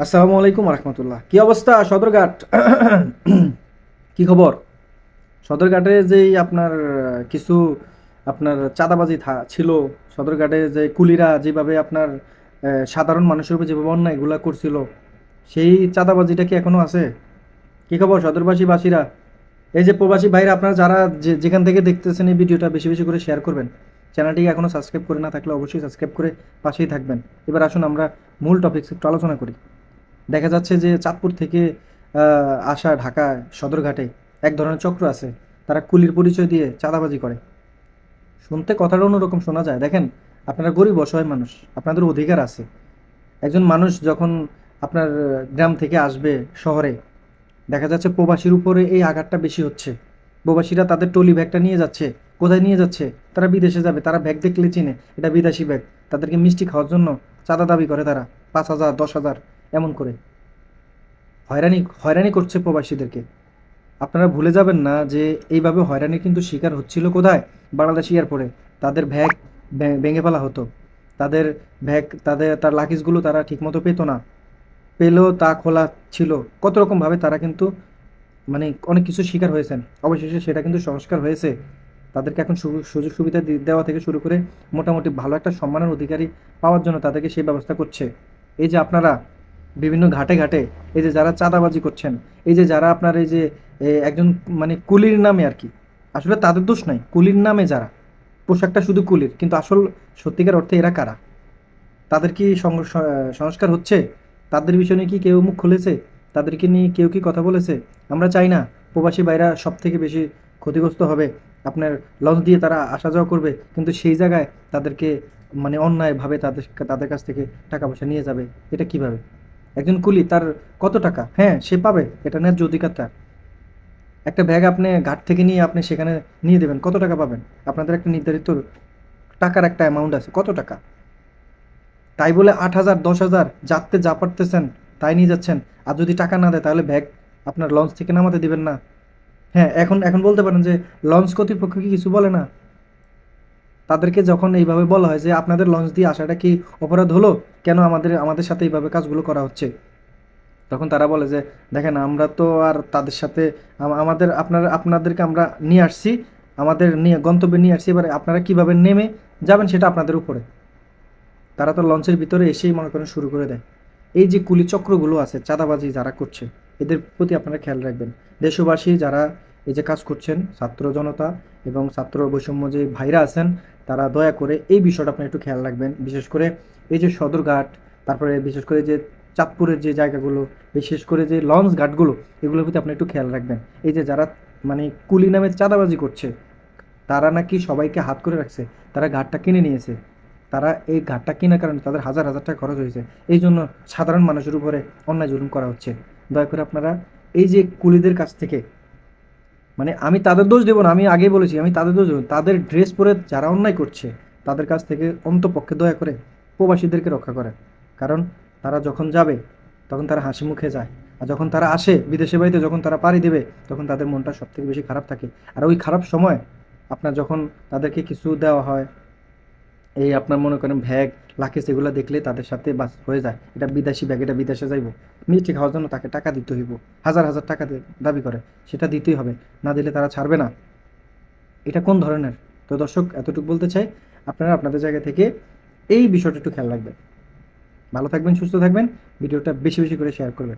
আসসালামু আলাইকুম রহমতুল্লাহ। কি অবস্থা সদরঘাট? কি খবর? সদরঘাটে যেই আপনার কিছু আপনার চাঁদাবাজি ছিল। সদরঘাটে যে কুলিরা যেভাবে আপনার সাধারণ মানুষের উপর যেভাবে অন্যায় এগুলা করছিল, সেই চাঁদাবাজিটা কি এখনো আছে? কি খবর সদরবাসীবাসীরা? এই যে প্রবাসী ভাইরা, আপনারা যারা যেখান থেকে দেখতেছেন এই ভিডিওটা, বেশি বেশি করে শেয়ার করবেন। চ্যানেলটিকে এখনো সাবস্ক্রাইব করে না থাকলে অবশ্যই সাবস্ক্রাইব করে পাশেই থাকবেন। এবার আসুন আমরা মূল টপিকস একটু আলোচনা করি। দেখা যাচ্ছে যে চাঁদপুর থেকে আসা ঢাকা সদরঘাটে এক ধরনের চক্র আছে। তারা কুলির পরিচয় দিয়ে চাঁদাবাজি করে। শুনতে কথাটা অন্যরকম শোনা যায়। দেখেন, আপনারা গরিব অসহায় মানুষ, আপনাদের অধিকার আছে। একজন মানুষ যখন আপনার গ্রাম থেকে আসবে শহরে, দেখা যাচ্ছে প্রবাসীর উপরে এই আঘাতটা বেশি হচ্ছে। প্রবাসীরা তাদের ট্রলি ব্যাগটা নিয়ে যাচ্ছে। কোথায় নিয়ে যাচ্ছে? তারা বিদেশে যাবে, তারা ব্যাগ দেখলে চিনে এটা বিদেশি ব্যাগ। তাদেরকে মিষ্টি খাওয়ার জন্য চাঁদা দাবি করে তারা 5,000 10,000 এমন করে হয়রানি হয়রানি করছে প্রবাসীদেরকে। আপনারা ভুলে যাবেন না যে এইভাবে হয়রানির কিন্তু শিকার হচ্ছিল কোথায়? বাংলাদেশ এয়ারপোর্টে। তাদের ব্যাগ ভেঙে ফেলা হতো। তাদের ব্যাগ, তার লাগেজগুলো তারা ঠিকমতো পেতো না। পেলেও তা খোলা ছিল। কত রকমভাবে তারা কিন্তু মানে অনেক কিছু শিকার হয়েছেন। অবশেষে সেটা কিন্তু সংস্কার হয়েছে। তাদেরকে এখন সুযোগ সুবিধা দেওয়া থেকে শুরু করে মোটামুটি ভালো একটা সম্মানের অধিকারী পাওয়ার জন্য তাদেরকে সেই ব্যবস্থা করছে। এই যে আপনারা বিভিন্ন ঘাটে ঘাটে এই যে যারা চাঁদাবাজি করছেন, এই যে যারা আপনার এই যে একজন মানে কুলির নামে আর কি, আসলে তাদের দোষ নাই, কুলির নামে যারা পোশাকটা শুধু কুলির, কিন্তু আসল সত্যিকার অর্থে এরা কারা? তাদের কি সংস্কার হচ্ছে? তাদের বিষয় নিয়ে কি কেউ মুখ খুলেছে? তাদেরকে নিয়ে কেউ কি কথা বলেছে? আমরা চাই না প্রবাসী ভাইরা সব থেকে বেশি ক্ষতিগ্রস্ত হবে। আপনার লঞ্চ দিয়ে তারা আসা যাওয়া করবে, কিন্তু সেই জায়গায় তাদেরকে মানে অন্যায়ভাবে তাদের কাছ থেকে টাকা পয়সা নিয়ে যাবে। এটা কিভাবে? একজন কুলি তার কত টাকা, হ্যাঁ সে পাবে, এটা ন্যায্য অধিকার তার। একটা ব্যাগ আপনি ঘাট থেকে নিয়ে আপনি সেখানে নিয়ে দেবেন, কত টাকা পাবেন? আপনাদের একটা নির্ধারিত টাকার একটা অ্যামাউন্ট আছে, কত টাকা? তাই বলে 8,000 10,000 যাতে যা পারতেছেন তাই নিয়ে যাচ্ছেন। আর যদি টাকা না দেয় তাহলে ব্যাগ আপনার লঞ্চ থেকে নামাতে দিবেন না। হ্যাঁ, এখন এখন বলতে পারেন যে লঞ্চ কর্তৃপক্ষ কি কিছু বলে না? তাদেরকে যখন এইভাবে বলা হয় যে আপনাদের লঞ্চ দিয়ে আসাটা কি অপরাধ হলো, কেন আমাদের আমাদের সাথে এইভাবে কাজগুলো করা হচ্ছে, তখন তারা বলে যে দেখেন আমরা তো আর তাদের সাথে আমাদের আপনাদেরকে আমরা নিয়ে আসছি, আমাদের নিয়ে গন্তব্যে নিয়ে আসছি, এবারে আপনারা কিভাবে নেমে যাবেন সেটা আপনাদের উপরে। তারা তো লঞ্চের ভিতরে এসেই মনে করেন শুরু করে দেয়। এই যে কুলি চক্রগুলো আছে, চাঁদাবাজি যারা করছে, এদের প্রতি আপনারা খেয়াল রাখবেন। দেশবাসী যারা এই যে কাজ করছেন, ছাত্র জনতা এবং ছাত্র বৈষম্য যে ভাইরা আছেন, তারা দয়া করে এই বিষয়টা আপনারা একটু খেয়াল রাখবেন। বিশেষ করে এই যে সদরঘাট, তারপরে বিশেষ করে যে চাঁদপুরের যে জায়গাগুলো, বিশেষ করে যে লঞ্চ ঘাটগুলো, এগুলোর প্রতি আপনি একটু খেয়াল রাখবেন। এই যে যারা মানে কুলি নামে চাঁদাবাজি করছে, তারা নাকি সবাইকে হাত করে রাখছে। তারা ঘাটটা কিনে নিয়েছে। তারা এই ঘাটটা কেনার কারণে তাদের হাজার হাজার টাকা খরচ হয়েছে। এই জন্য সাধারণ মানুষের উপরে অন্যায় জুলুম করা হচ্ছে। দয়া করে আপনারা এই যে কুলিদের কাছ থেকে, মানে আমি তাদের দোষ দেবো না, আমি আগেই বলেছি আমি তাদের দোষ দেবো না। তাদের ড্রেস পরে যারা অন্যায় করছে তাদের কাছ থেকে অন্তপক্ষে দয়া করে প্রবাসীদেরকে রক্ষা করেন। কারণ তারা যখন যাবে তখন তারা হাসি মুখে যায়। আর যখন তারা আসে বিদেশে বাড়িতে, যখন তারা পাড়ি দেবে, তখন তাদের মনটা সব থেকে বেশি খারাপ থাকে। আর ওই খারাপ সময় আপনার যখন তাদেরকে কিছু দেওয়া হয়, এই আপনার মনে করেন ব্যাগ, লাকেজ এগুলো দেখলে তাদের সাথে বাস হয়ে যায় এটা বিদেশি ব্যাগ, এটা বিদেশে যাইব, মিষ্টি খাওয়ার জন্য তাকে টাকা দিতে হইব। হাজার হাজার টাকা দাবি করে, সেটা দিতেই হবে, না দিলে তারা ছাড়বে না। এটা কোন ধরনের? তো দর্শক, এতটুকু বলতে চাই, আপনারা আপনাদের জায়গা থেকে এই বিষয়টা একটু খেয়াল রাখবেন। ভালো থাকবেন, সুস্থ থাকবেন, ভিডিওটা বেশি বেশি করে শেয়ার করবেন।